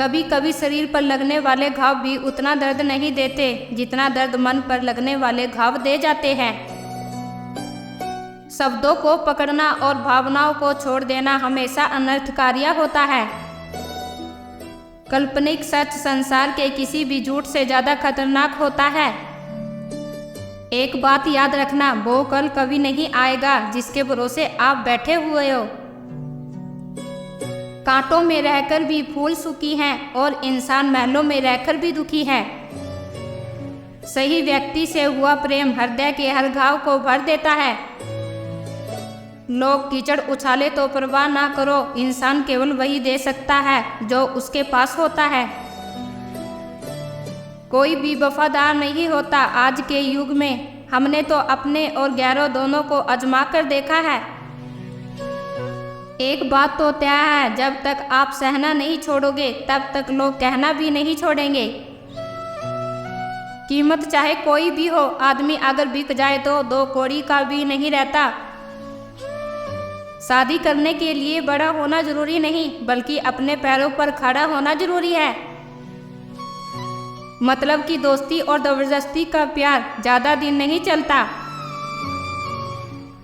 कभी कभी शरीर पर लगने वाले घाव भी उतना दर्द नहीं देते जितना दर्द मन पर लगने वाले घाव दे जाते हैं। शब्दों को पकड़ना और भावनाओं को छोड़ देना हमेशा अनर्थकारी होता है। काल्पनिक सच संसार के किसी भी झूठ से ज्यादा खतरनाक होता है। एक बात याद रखना, वो कल कभी नहीं आएगा जिसके भरोसे आप बैठे हुए हो। कांटों में रहकर भी फूल सुखी हैं और इंसान महलों में रहकर भी दुखी है। सही व्यक्ति से हुआ प्रेम हृदय के हर घाव को भर देता है। लोग कीचड़ उछाले तो परवाह ना करो, इंसान केवल वही दे सकता है जो उसके पास होता है। कोई भी वफादार नहीं होता आज के युग में। हमने तो अपने और गैरों दोनों को आजमा कर देखा है। एक बात तो तय है, जब तक आप सहना नहीं छोड़ोगे तब तक लोग कहना भी नहीं छोड़ेंगे। कीमत चाहे कोई भी हो, आदमी अगर बिक जाए तो दो कौड़ी का भी नहीं रहता। शादी करने के लिए बड़ा होना जरूरी नहीं, बल्कि अपने पैरों पर खड़ा होना जरूरी है। मतलब कि दोस्ती और जबरदस्ती का प्यार ज्यादा दिन नहीं चलता।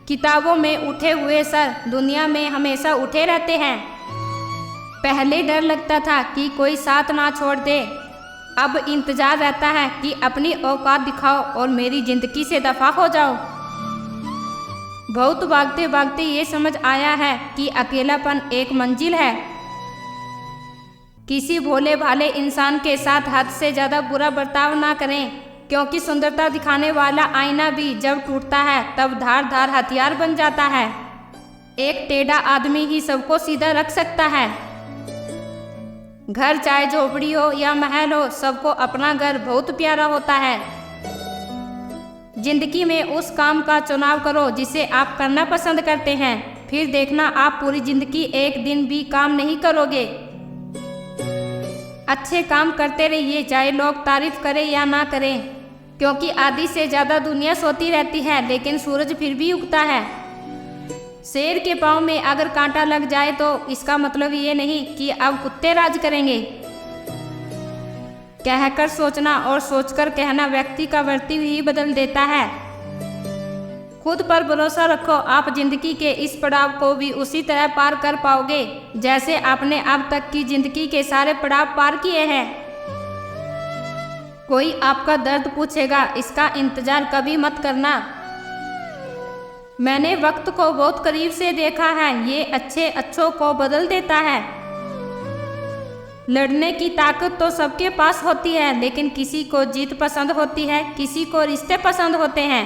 किताबों में उठे हुए सर दुनिया में हमेशा उठे रहते हैं। पहले डर लगता था कि कोई साथ ना छोड़ दे, अब इंतजार रहता है कि अपनी औकात दिखाओ और मेरी जिंदगी से दफा हो जाओ। बहुत भागते भागते ये समझ आया है कि अकेलापन एक मंजिल है। किसी भोले भाले इंसान के साथ हद से ज़्यादा बुरा बर्ताव ना करें, क्योंकि सुंदरता दिखाने वाला आईना भी जब टूटता है तब धार हथियार बन जाता है। एक टेढ़ा आदमी ही सबको सीधा रख सकता है। घर चाहे झोपड़ी हो या महल हो, सबको अपना घर बहुत प्यारा होता है। जिंदगी में उस काम का चुनाव करो जिसे आप करना पसंद करते हैं, फिर देखना आप पूरी जिंदगी एक दिन भी काम नहीं करोगे। अच्छे काम करते रहिए, चाहे लोग तारीफ करें या ना करें, क्योंकि आधी से ज़्यादा दुनिया सोती रहती है लेकिन सूरज फिर भी उगता है। शेर के पाँव में अगर कांटा लग जाए तो इसका मतलब ये नहीं कि अब कुत्ते राज करेंगे। कहकर सोचना और सोचकर कहना व्यक्ति का वर्ती ही बदल देता है। खुद पर भरोसा रखो, आप जिंदगी के इस पड़ाव को भी उसी तरह पार कर पाओगे जैसे आपने अब तक की जिंदगी के सारे पड़ाव पार किए हैं। कोई आपका दर्द पूछेगा, इसका इंतजार कभी मत करना। मैंने वक्त को बहुत करीब से देखा है, ये अच्छे अच्छों को बदल देता है। लड़ने की ताकत तो सबके पास होती है, लेकिन किसी को जीत पसंद होती है, किसी को रिश्ते पसंद होते हैं।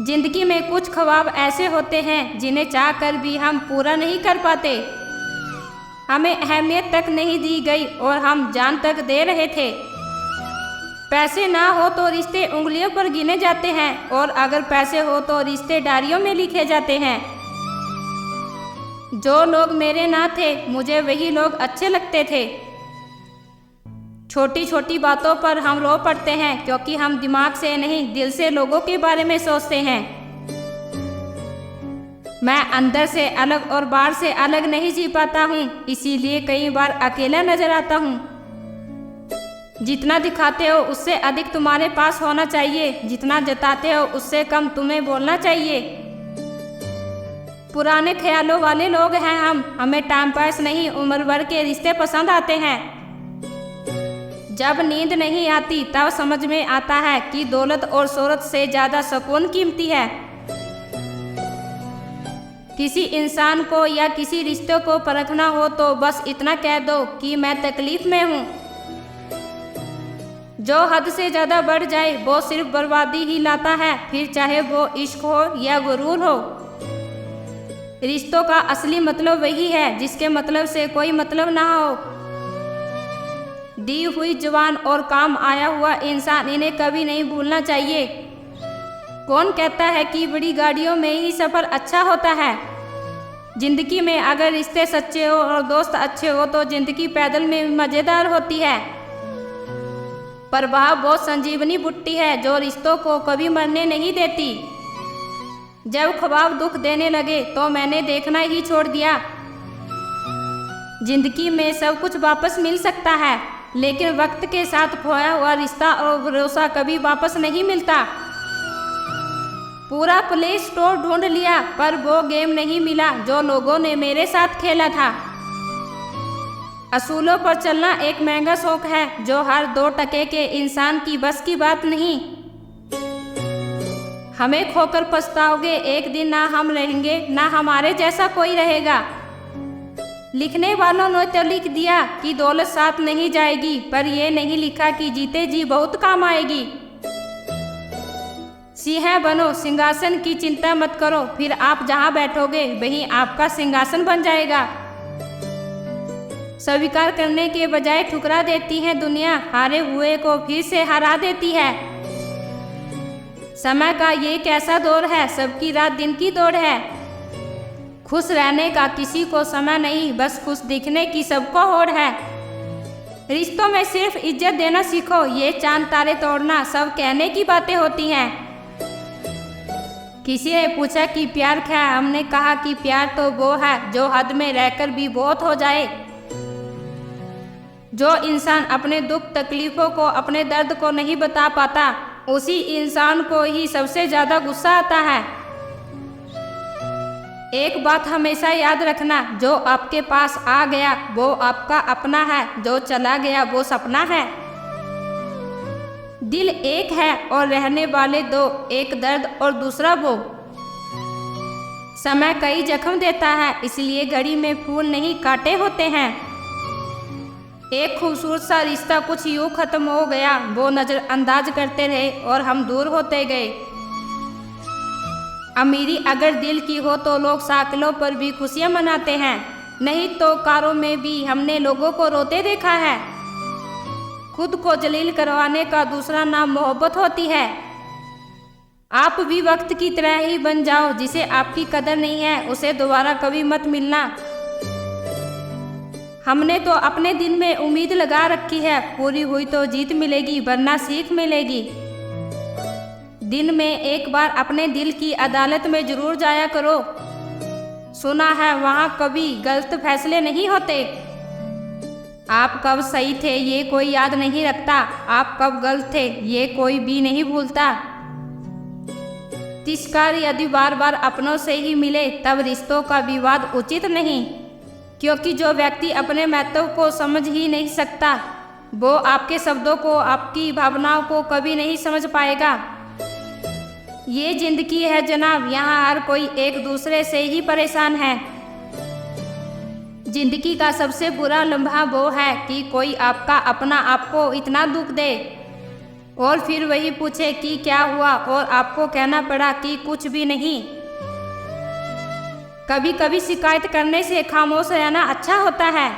जिंदगी में कुछ ख्वाब ऐसे होते हैं जिन्हें चाहकर भी हम पूरा नहीं कर पाते। हमें अहमियत तक नहीं दी गई और हम जान तक दे रहे थे। पैसे ना हो तो रिश्ते उंगलियों पर गिने जाते हैं, और अगर पैसे हो तो रिश्ते डायरियों में लिखे जाते हैं। जो लोग मेरे ना थे, मुझे वही लोग अच्छे लगते थे। छोटी छोटी बातों पर हम रो पड़ते हैं, क्योंकि हम दिमाग से नहीं दिल से लोगों के बारे में सोचते हैं। मैं अंदर से अलग और बाहर से अलग नहीं जी पाता हूँ, इसीलिए कई बार अकेला नजर आता हूँ। जितना दिखाते हो उससे अधिक तुम्हारे पास होना चाहिए, जितना जताते हो उससे कम तुम्हें बोलना चाहिए। पुराने ख्यालों वाले लोग हैं हम, हमें टाइम पास नहीं उम्र भर के रिश्ते पसंद आते हैं। जब नींद नहीं आती तब समझ में आता है कि दौलत और शोहरत से ज़्यादा सुकून कीमती है। किसी इंसान को या किसी रिश्ते को परखना हो तो बस इतना कह दो कि मैं तकलीफ में हूँ। जो हद से ज़्यादा बढ़ जाए वो सिर्फ बर्बादी ही लाता है, फिर चाहे वो इश्क हो या गुरूर हो। रिश्तों का असली मतलब वही है जिसके मतलब से कोई मतलब ना हो। दी हुई जवान और काम आया हुआ इंसान, इन्हें कभी नहीं भूलना चाहिए। कौन कहता है कि बड़ी गाड़ियों में ही सफ़र अच्छा होता है? जिंदगी में अगर रिश्ते सच्चे हो और दोस्त अच्छे हो तो जिंदगी पैदल में मज़ेदार होती है। प्रभाव बहुत संजीवनी बुट्टी है जो रिश्तों को कभी मरने नहीं देती। जब ख्वाब दुख देने लगे तो मैंने देखना ही छोड़ दिया। जिंदगी में सब कुछ वापस मिल सकता है, लेकिन वक्त के साथ खोया हुआ रिश्ता और भरोसा कभी वापस नहीं मिलता। पूरा प्ले स्टोर ढूंढ लिया पर वो गेम नहीं मिला जो लोगों ने मेरे साथ खेला था। असूलों पर चलना एक महंगा शौक है जो हर 2 टके के इंसान की बस की बात नहीं। हमें खोकर पछताओगे एक दिन, ना हम रहेंगे ना हमारे जैसा कोई रहेगा। लिखने वालों ने तो लिख दिया कि दौलत साथ नहीं जाएगी, पर ये नहीं लिखा कि जीते जी बहुत काम आएगी। सिंह बनो, सिंहासन की चिंता मत करो, फिर आप जहाँ बैठोगे वही आपका सिंहासन बन जाएगा। स्वीकार करने के बजाय ठुकरा देती है दुनिया, हारे हुए को फिर से हरा देती है। समय का ये कैसा दौर है, सबकी रात दिन की दौड़ है। खुश रहने का किसी को समय नहीं, बस खुश दिखने की सबको होड़ है। रिश्तों में सिर्फ इज्जत देना सीखो, ये चांद तारे तोड़ना सब कहने की बातें होती हैं। किसी ने पूछा कि प्यार क्या है, हमने कहा कि प्यार तो वो है जो हद में रहकर भी बहुत हो जाए। जो इंसान अपने दुख तकलीफों को, अपने दर्द को नहीं बता पाता, उसी इंसान को ही सबसे ज़्यादा गुस्सा आता है। एक बात हमेशा याद रखना, जो आपके पास आ गया वो आपका अपना है, जो चला गया वो सपना है। दिल एक है और रहने वाले 2, एक दर्द और दूसरा वो। समय कई जख्म देता है, इसलिए घड़ी में फूल नहीं काटे होते हैं। एक खूबसूरत सा रिश्ता कुछ यूँ खत्म हो गया, वो नज़रअंदाज करते रहे और हम दूर होते गए। अमीरी अगर दिल की हो तो लोग साइकिलों पर भी खुशियाँ मनाते हैं, नहीं तो कारों में भी हमने लोगों को रोते देखा है। खुद को जलील करवाने का दूसरा नाम मोहब्बत होती है। आप भी वक्त की तरह ही बन जाओ, जिसे आपकी कदर नहीं है उसे दोबारा कभी मत मिलना। हमने तो अपने दिन में उम्मीद लगा रखी है, पूरी हुई तो जीत मिलेगी वरना सीख मिलेगी। दिन में एक बार अपने दिल की अदालत में जरूर जाया करो, सुना है वहाँ कभी गलत फैसले नहीं होते। आप कब सही थे ये कोई याद नहीं रखता, आप कब गलत थे ये कोई भी नहीं भूलता। तिरस्कार यदि बार बार अपनों से ही मिले तब रिश्तों का विवाद उचित नहीं, क्योंकि जो व्यक्ति अपने महत्व को समझ ही नहीं सकता वो आपके शब्दों को, आपकी भावनाओं को कभी नहीं समझ पाएगा। ये जिंदगी है जनाब, यहाँ हर कोई एक दूसरे से ही परेशान है। जिंदगी का सबसे बुरा लम्हा वो है कि कोई आपका अपना आपको इतना दुख दे और फिर वही पूछे कि क्या हुआ और आपको कहना पड़ा कि कुछ भी नहीं। कभी कभी शिकायत करने से खामोश रहना अच्छा होता है।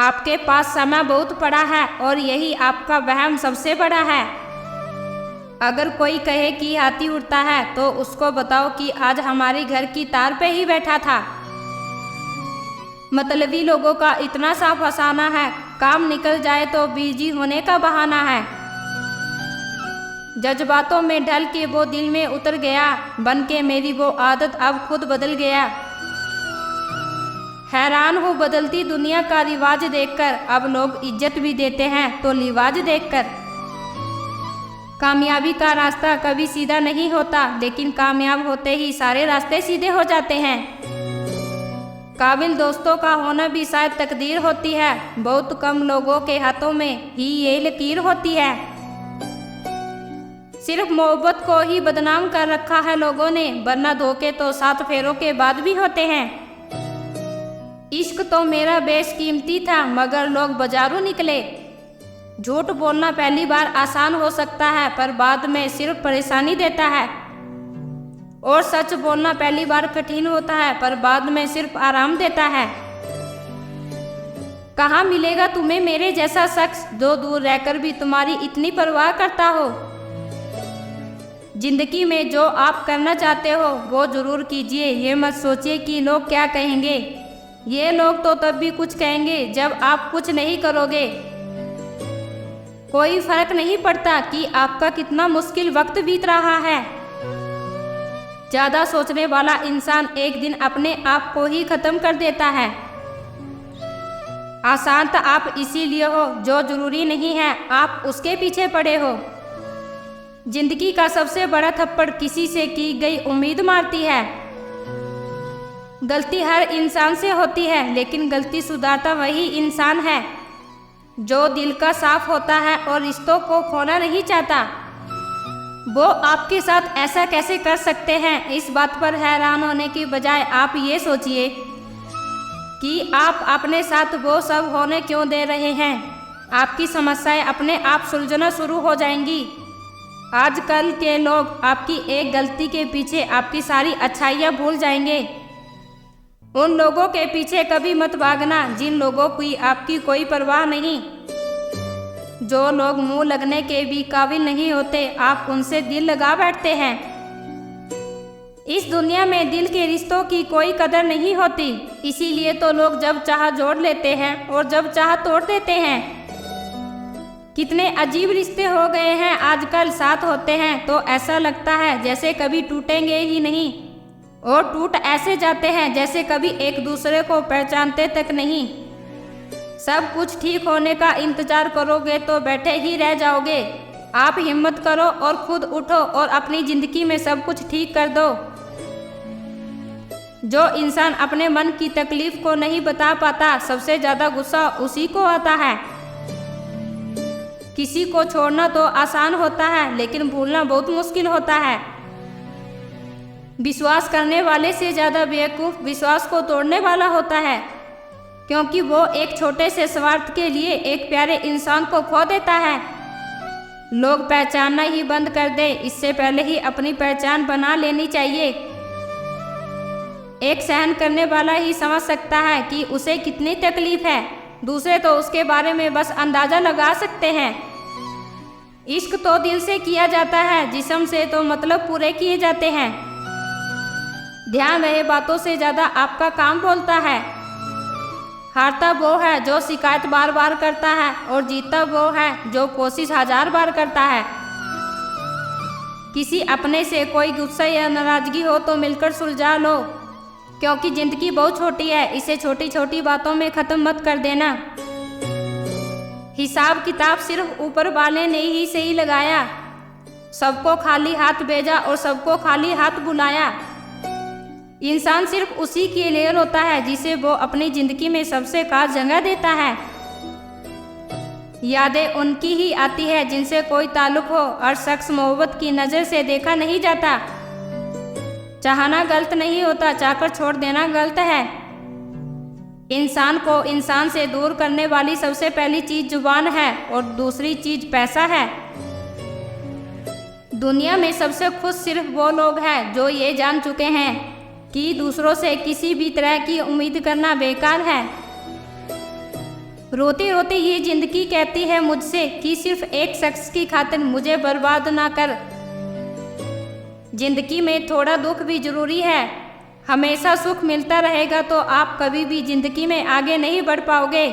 आपके पास समय बहुत पड़ा है और यही आपका वहम सबसे बड़ा है। अगर कोई कहे कि हाथी उड़ता है तो उसको बताओ कि आज हमारे घर की तार पे ही बैठा था। मतलबी लोगों का इतना सा फसाना है, काम निकल जाए तो बिजी होने का बहाना है। जज्बातों में ढल के वो दिल में उतर गया, बन के मेरी वो आदत अब खुद बदल गया। हैरान हूँ बदलती दुनिया का रिवाज देखकर, अब लोग इज्जत भी देते हैं तो लिवाज देखकर। कामयाबी का रास्ता कभी सीधा नहीं होता, लेकिन कामयाब होते ही सारे रास्ते सीधे हो जाते हैं। काबिल दोस्तों का होना भी शायद तकदीर होती है, बहुत कम लोगों के हाथों में ही ये लकीर होती है। सिर्फ मोहब्बत को ही बदनाम कर रखा है लोगों ने, वरना धोखे तो 7 फेरों के बाद भी होते हैं। इश्क तो मेरा बेशकीमती था मगर लोग बाजारू निकले। झूठ बोलना पहली बार आसान हो सकता है पर बाद में सिर्फ परेशानी देता है, और सच बोलना पहली बार कठिन होता है पर बाद में सिर्फ आराम देता है। कहाँ मिलेगा तुम्हें मेरे जैसा शख्स जो दूर रहकर भी तुम्हारी इतनी परवाह करता हो। जिंदगी में जो आप करना चाहते हो वो जरूर कीजिए, ये मत सोचिए कि लोग क्या कहेंगे। ये लोग तो तब भी कुछ कहेंगे जब आप कुछ नहीं करोगे। कोई फर्क नहीं पड़ता कि आपका कितना मुश्किल वक्त बीत रहा है। ज़्यादा सोचने वाला इंसान एक दिन अपने आप को ही खत्म कर देता है। अशांत आप इसीलिए हो जो जरूरी नहीं है आप उसके पीछे पड़े हो। जिंदगी का सबसे बड़ा थप्पड़ किसी से की गई उम्मीद मारती है। गलती हर इंसान से होती है, लेकिन गलती सुधारता वही इंसान है जो दिल का साफ होता है और रिश्तों को खोना नहीं चाहता। वो आपके साथ ऐसा कैसे कर सकते हैं, इस बात पर हैरान होने की बजाय आप ये सोचिए कि आप अपने साथ वो सब होने क्यों दे रहे हैं। आपकी समस्याएं अपने आप सुलझना शुरू हो जाएंगी। आजकल के लोग आपकी एक गलती के पीछे आपकी सारी अच्छाइयाँ भूल जाएंगे। उन लोगों के पीछे कभी मत भागना जिन लोगों की आपकी कोई परवाह नहीं। जो लोग मुंह लगने के भी काबिल नहीं होते, आप उनसे दिल लगा बैठते हैं। इस दुनिया में दिल के रिश्तों की कोई कदर नहीं होती, इसीलिए तो लोग जब चाह जोड़ लेते हैं और जब चाह तोड़ देते हैं। कितने अजीब रिश्ते हो गए हैं आजकल, साथ होते हैं तो ऐसा लगता है जैसे कभी टूटेंगे ही नहीं, और टूट ऐसे जाते हैं जैसे कभी एक दूसरे को पहचानते तक नहीं। सब कुछ ठीक होने का इंतजार करोगे तो बैठे ही रह जाओगे। आप हिम्मत करो और खुद उठो और अपनी जिंदगी में सब कुछ ठीक कर दो। जो इंसान अपने मन की तकलीफ को नहीं बता पाता, सबसे ज्यादा गुस्सा उसी को आता है। किसी को छोड़ना तो आसान होता है, लेकिन भूलना बहुत मुश्किल होता है। विश्वास करने वाले से ज्यादा बेवकूफ विश्वास को तोड़ने वाला होता है, क्योंकि वो एक छोटे से स्वार्थ के लिए एक प्यारे इंसान को खो देता है। लोग पहचानना ही बंद कर दे, इससे पहले ही अपनी पहचान बना लेनी चाहिए। एक सहन करने वाला ही समझ सकता है कि उसे कितनी तकलीफ है, दूसरे तो उसके बारे में बस अंदाजा लगा सकते हैं। इश्क तो दिल से किया जाता है, जिस्म से तो मतलब पूरे किए जाते हैं। ध्यान रहे, बातों से ज्यादा आपका काम बोलता है। हारता वो है जो शिकायत बार बार करता है, और जीतता वो है जो कोशिश 1000 बार करता है। किसी अपने से कोई गुस्सा या नाराजगी हो तो मिलकर सुलझा लो, क्योंकि जिंदगी बहुत छोटी है, इसे छोटी छोटी बातों में ख़त्म मत कर देना। हिसाब किताब सिर्फ ऊपर वाले ने ही सही लगाया। सबको खाली हाथ भेजा और सबको खाली हाथ बुलाया। इंसान सिर्फ उसी के लिए रोता है जिसे वो अपनी जिंदगी में सबसे खास जगह देता है। यादें उनकी ही आती है जिनसे कोई ताल्लुक हो। हर शख्स मोहब्बत की नज़र से देखा नहीं जाता। चाहना गलत नहीं होता, चाहकर छोड़ देना गलत है। इंसान को इंसान से दूर करने वाली सबसे पहली चीज जुबान है, और दूसरी चीज पैसा है। दुनिया में सबसे खुश सिर्फ वो लोग हैं जो ये जान चुके हैं कि दूसरों से किसी भी तरह की उम्मीद करना बेकार है। रोते रोते ये जिंदगी कहती है मुझसे कि सिर्फ एक शख्स की खातिर मुझे बर्बाद ना कर। जिंदगी में थोड़ा दुख भी जरूरी है। हमेशा सुख मिलता रहेगा तो आप कभी भी जिंदगी में आगे नहीं बढ़ पाओगे।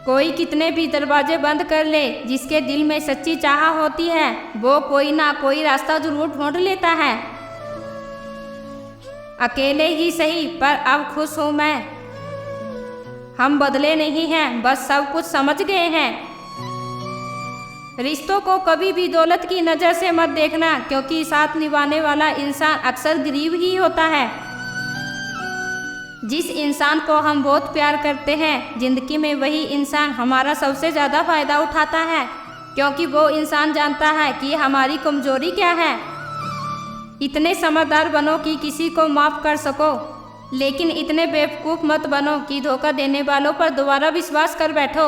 कोई कितने भी दरवाजे बंद कर ले, जिसके दिल में सच्ची चाह होती है वो कोई ना कोई रास्ता जरूर ढूंढ लेता है। अकेले ही सही, पर अब खुश हूँ मैं। हम बदले नहीं हैं, बस सब कुछ समझ गए हैं। रिश्तों को कभी भी दौलत की नज़र से मत देखना, क्योंकि साथ निभाने वाला इंसान अक्सर गरीब ही होता है। जिस इंसान को हम बहुत प्यार करते हैं, जिंदगी में वही इंसान हमारा सबसे ज़्यादा फायदा उठाता है, क्योंकि वो इंसान जानता है कि हमारी कमजोरी क्या है। इतने समझदार बनो कि किसी को माफ़ कर सको, लेकिन इतने बेवकूफ़ मत बनो कि धोखा देने वालों पर दोबारा विश्वास कर बैठो।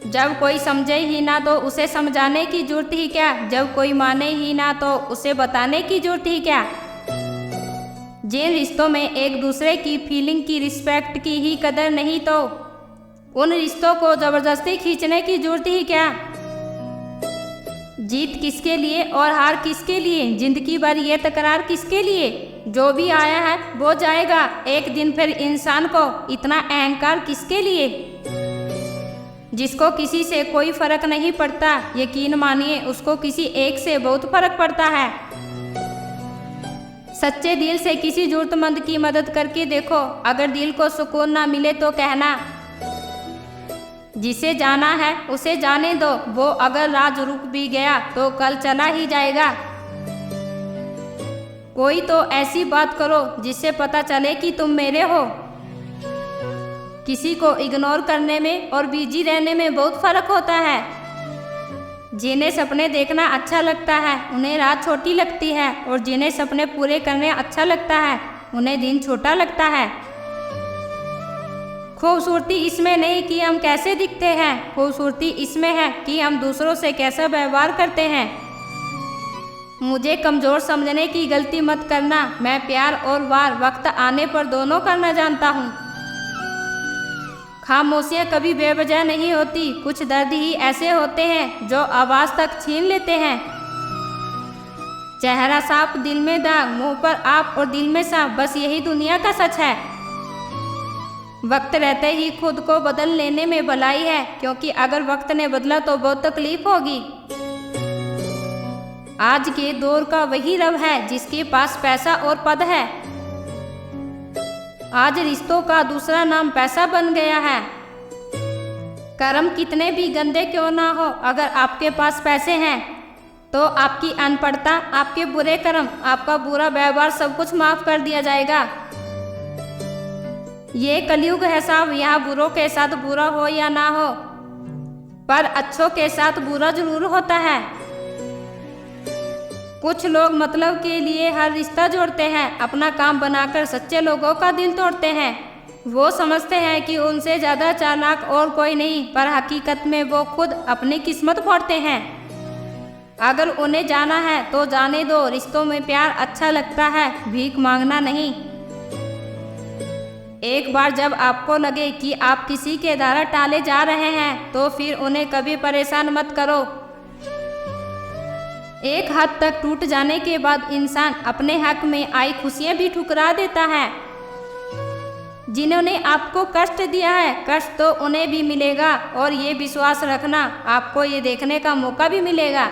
जब कोई समझे ही ना तो उसे समझाने की जरूरत ही क्या, जब कोई माने ही ना तो उसे बताने की जरूरत ही क्या। जिन रिश्तों में एक दूसरे की फीलिंग की रिस्पेक्ट की ही कदर नहीं, तो उन रिश्तों को ज़बरदस्ती खींचने की जरूरत ही क्या। जीत किसके लिए और हार किसके लिए, जिंदगी भर ये तकरार किसके लिए। जो भी आया है वो जाएगा एक दिन, फिर इंसान को इतना अहंकार किसके लिए। जिसको किसी से कोई फर्क नहीं पड़ता, यकीन मानिए उसको किसी एक से बहुत फर्क पड़ता है। सच्चे दिल से किसी जरूरतमंद की मदद करके देखो। अगर दिल को सुकून ना मिले तो कहना, जिसे जाना है उसे जाने दो, वो अगर राज रुक भी गया तो कल चला ही जाएगा। कोई तो ऐसी बात करो जिससे पता चले कि तुम मेरे हो। किसी को इग्नोर करने में और बिजी रहने में बहुत फर्क होता है। जिन्हें सपने देखना अच्छा लगता है उन्हें रात छोटी लगती है, और जिन्हें सपने पूरे करने अच्छा लगता है उन्हें दिन छोटा लगता है। खूबसूरती इसमें नहीं कि हम कैसे दिखते हैं, खूबसूरती इसमें है कि हम दूसरों से कैसा व्यवहार करते हैं। मुझे कमज़ोर समझने की गलती मत करना। मैं प्यार और वार वक्त आने पर दोनों करना जानता हूँ। खामोशियाँ कभी बेवजह नहीं होती। कुछ दर्द ही ऐसे होते हैं जो आवाज़ तक छीन लेते हैं। चेहरा साफ दिल में दाग, मुंह पर आप और दिल में सांप, बस यही दुनिया का सच है। वक्त रहते ही खुद को बदल लेने में भलाई है, क्योंकि अगर वक्त ने बदला तो बहुत तकलीफ होगी। आज के दौर का वही रब है जिसके पास पैसा और पद है। आज रिश्तों का दूसरा नाम पैसा बन गया है। कर्म कितने भी गंदे क्यों ना हो, अगर आपके पास पैसे हैं तो आपकी अनपढ़ता, आपके बुरे कर्म, आपका बुरा व्यवहार सब कुछ माफ कर दिया जाएगा। ये कलयुग है साहब, यहाँ बुरों के साथ बुरा हो या ना हो, पर अच्छों के साथ बुरा जरूर होता है। कुछ लोग मतलब के लिए हर रिश्ता जोड़ते हैं, अपना काम बनाकर सच्चे लोगों का दिल तोड़ते हैं। वो समझते हैं कि उनसे ज़्यादा चालाक और कोई नहीं, पर हकीकत में वो खुद अपनी किस्मत फोड़ते हैं। अगर उन्हें जाना है तो जाने दो। रिश्तों में प्यार अच्छा लगता है, भीख मांगना नहीं। एक बार जब आपको लगे कि आप किसी के द्वारा टाले जा रहे हैं तो फिर उन्हें कभी परेशान मत करो। एक हद तक टूट जाने के बाद इंसान अपने हक में आई खुशियां भी ठुकरा देता है। जिन्होंने आपको कष्ट दिया है, कष्ट तो उन्हें भी मिलेगा, और ये विश्वास रखना आपको ये देखने का मौका भी मिलेगा।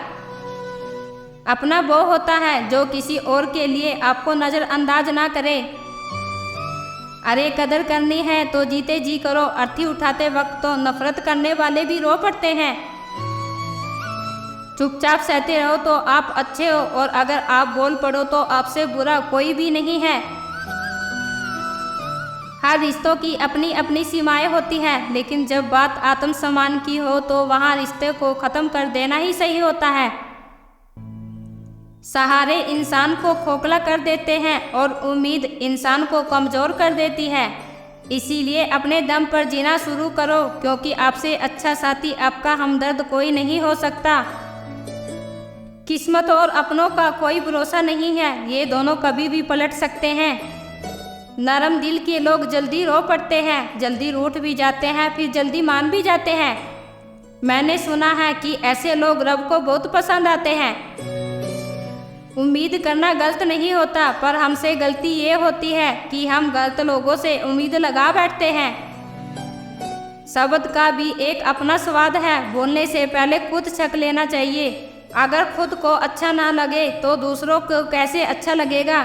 अपना वो होता है जो किसी और के लिए आपको नज़रअंदाज ना करे। अरे कदर करनी है तो जीते जी करो। अर्थी उठाते वक्त तो नफरत करने वाले भी रो पड़ते हैं। चुपचाप सहते रहो तो आप अच्छे हो, और अगर आप बोल पड़ो तो आपसे बुरा कोई भी नहीं है। हर रिश्तों की अपनी अपनी सीमाएं होती हैं, लेकिन जब बात आत्मसम्मान की हो तो वहाँ रिश्ते को ख़त्म कर देना ही सही होता है। सहारे इंसान को खोखला कर देते हैं और उम्मीद इंसान को कमज़ोर कर देती है। इसीलिए अपने दम पर जीना शुरू करो, क्योंकि आपसे अच्छा साथी, आपका हमदर्द कोई नहीं हो सकता। किस्मत और अपनों का कोई भरोसा नहीं है, ये दोनों कभी भी पलट सकते हैं। नरम दिल के लोग जल्दी रो पड़ते हैं, जल्दी रूठ भी जाते हैं, फिर जल्दी मान भी जाते हैं। मैंने सुना है कि ऐसे लोग रब को बहुत पसंद आते हैं। उम्मीद करना गलत नहीं होता, पर हमसे गलती ये होती है कि हम गलत लोगों से उम्मीद लगा बैठते हैं। शब्द का भी एक अपना स्वाद है, बोलने से पहले खुद चख लेना चाहिए। अगर खुद को अच्छा ना लगे तो दूसरों को कैसे अच्छा लगेगा।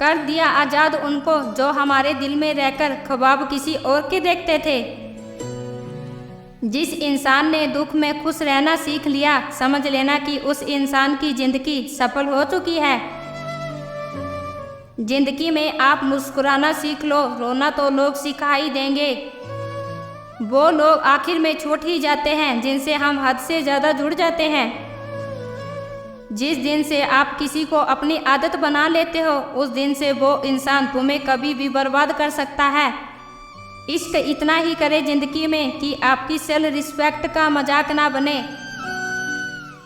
कर दिया आज़ाद उनको जो हमारे दिल में रहकर ख्वाब किसी और के देखते थे। जिस इंसान ने दुख में खुश रहना सीख लिया, समझ लेना कि उस इंसान की जिंदगी सफल हो चुकी है। जिंदगी में आप मुस्कुराना सीख लो, रोना तो लोग सिखा ही देंगे। वो लोग आखिर में छूट ही जाते हैं जिनसे हम हद से ज़्यादा जुड़ जाते हैं। जिस दिन से आप किसी को अपनी आदत बना लेते हो, उस दिन से वो इंसान तुम्हें कभी भी बर्बाद कर सकता है। इश्क इतना ही करे ज़िंदगी में कि आपकी सेल्फ रिस्पेक्ट का मजाक ना बने।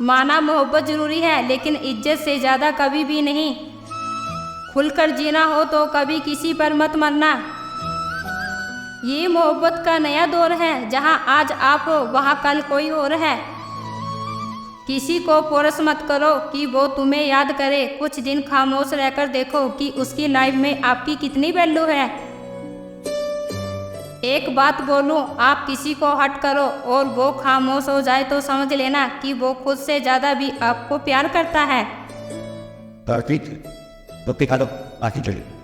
माना मोहब्बत ज़रूरी है, लेकिन इज्जत से ज़्यादा कभी भी नहीं। खुलकर जीना हो तो कभी किसी पर मत मरना। ये मोहब्बत का नया दौर है, जहाँ आज आप हो वहाँ कल कोई और है। किसी को फोर्स मत करो कि वो तुम्हें याद करे। कुछ दिन खामोश रहकर देखो कि उसकी लाइफ में आपकी कितनी वैल्यू है। एक बात बोलूं, आप किसी को हट करो और वो खामोश हो जाए तो समझ लेना कि वो खुद से ज़्यादा भी आपको प्यार करता है। रोटी खा लो, बाकी चलिए।